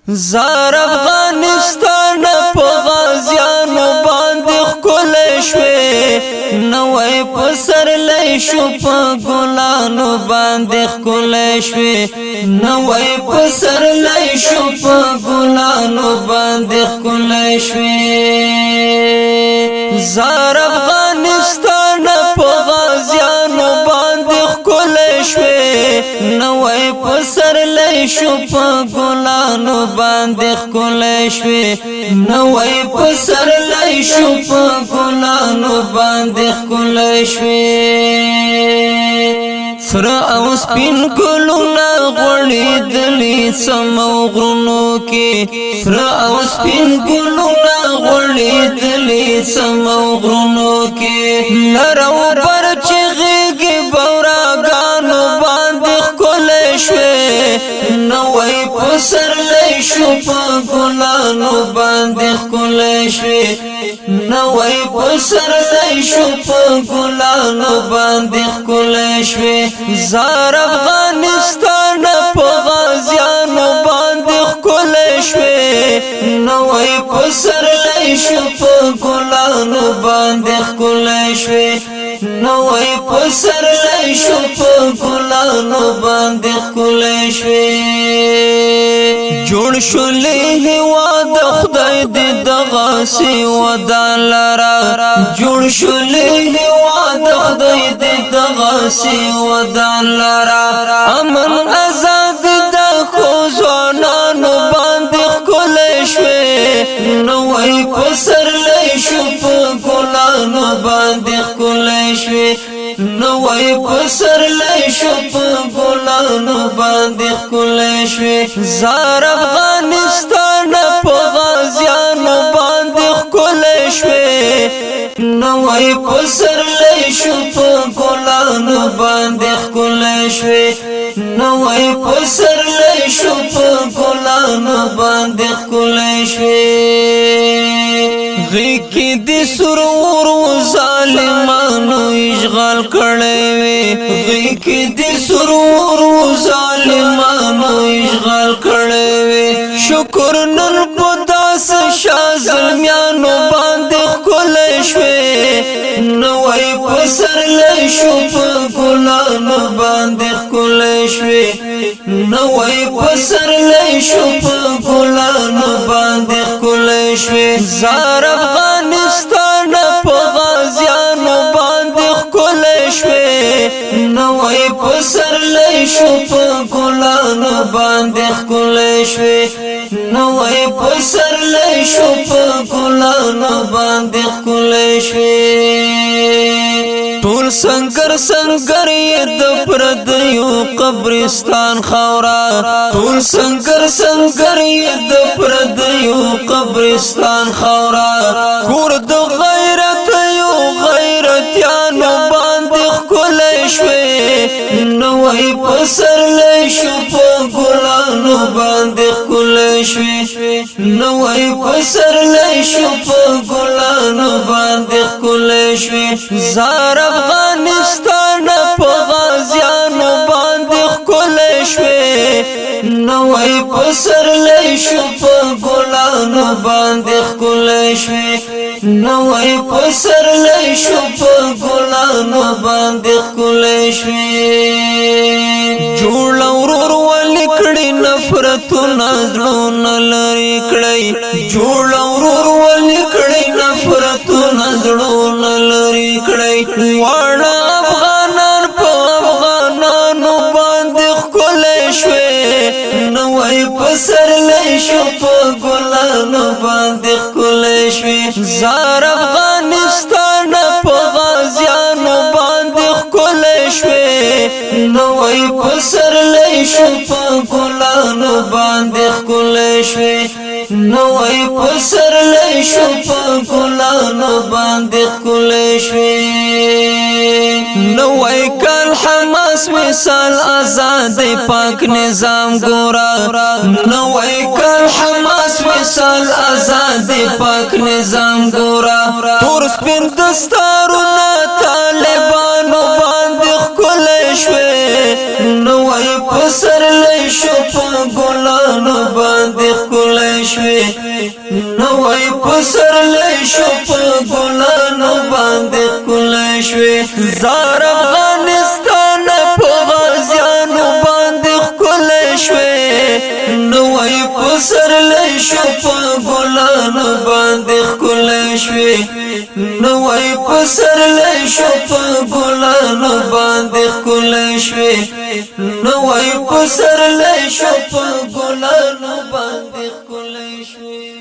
زار افغانستان په غازیانو باندې ښکلی شوې نوی پسرلی شو په ګلانو باندې ښکلی شوې نوی پسرلی شو په ګلانو باندې ښکلی شوې زار افغانستان په غازیانو باندې ښکلی شوې نوی پسرلی شو په ګلانو باندې ښکلی شوې نوی پسرلی شو په ګلانو باندې ښکلی شوې سره او سپین ګلونه غوړېدلي سمو غرونو کې سره او سپین ګلونه غوړېدلي سمو غرونو کې لر او بر چې غېږې بوراګانو باندې ښکلی شوې نوی پسرلی شو په ګلانو باندې ښکلی شوې نوی پسرلی شو په ګلانو باندې ښکلی شوې زار افغانستان په غازیانو باندې ښکلی شوې نوی پسرلی شو په ګلانو باندې ښکلی شوې نوی پسرلی شو په ګلانو باندې ښکلی شوې جوړ شولې هېواد خدای دې دغسې ودان لره جوړ شولې هېواد خدای دې دغسې ودان لره امن آزاد د ځوانانو باندې ښکلی شوې نوی پسرلی شو په ګلانو باندې ښکلی شوې نوی پسرلی شو په ګلانو باندې ښکلی شوې زار افغانستان په غازیانو باندې ښکلی شوې نوی پسرلی شو په ګلانو باندې ښکلی شوې نوی پسرلی شو په ګلانو باندې ښکلی شوې غېږې دې سرورو ظالمانو اشغال کړی وې غېږې دې سرورو ظالمانو اشغال کړی وې شکر نن په داسې شاه زلمیانو باندې ښکلی شوې نوی پسرلی شو په ګلانو باندې ښکلی شوې نوی پسرلی شو په ګلانو باندې ښکلی شوې زار افغانستان په غازیانو باندې ښکلی شوې نوی پسرلی شو په ګلانو باندې ښکلی شوې نوی پسرلی شو په ګلانو باندې ښکلی شوې ټول سنگر سنگر یې د پردیو قبرستان خاورا ټول سنگر سنگر یې د پردیو قبرستان خاورا کور د غیرت یو غیرتیانو باندې ښکلی شوې نوی پسرلی شو په ګلانو باندې ښکلی شوې نوی پسرلی شو په ګلانو باندې ښکلی شوې زار افغانستان په غازیانو باندې ښکلی شوې نوی پسرلی شو په ګلانو باندې ښکلی شوې نوی پسرلی شو په ګلانو باندې ښکلی شوې جوړ ورور ولې کړي نفرتونه زړونه لرې کړئ جوړ ورور ولې کړي نفرتونه زړونه لرې کړئ واړه افغانان په افغانانو باندې ښکلی شوې نوی پسرلی شو په ګلانو باندې ښکلی شوې زار افغانستان په غازیانو باندې ښکلی شوې نوی پسرلی شو په ګلانو باندې ښکلی شوې نوی پسرلی شو په ګلانو باندې ښکلی شوې نوی کال حماس مثال آزاد پاک نظام ګورا نوی کال حماس مثال آزاد پاک نظام ګورا تور سپین دستارونه طالبانو باندې ښکلی شوې نوی پسرلی شو په ګلانو باندې ښکلی شوي نوای پسر لای شو په ګلانو باندې ښکلی شوي زار افغانستان په غازیانو باندې ښکلی شوي نوای پسر لای شو په ګلانو باندې ښکلی شوي نوای پسر لای شو په ګلانو باندې ښکلی شوي نوای پسر لای شو په ګلانو باندې ښکلی شوي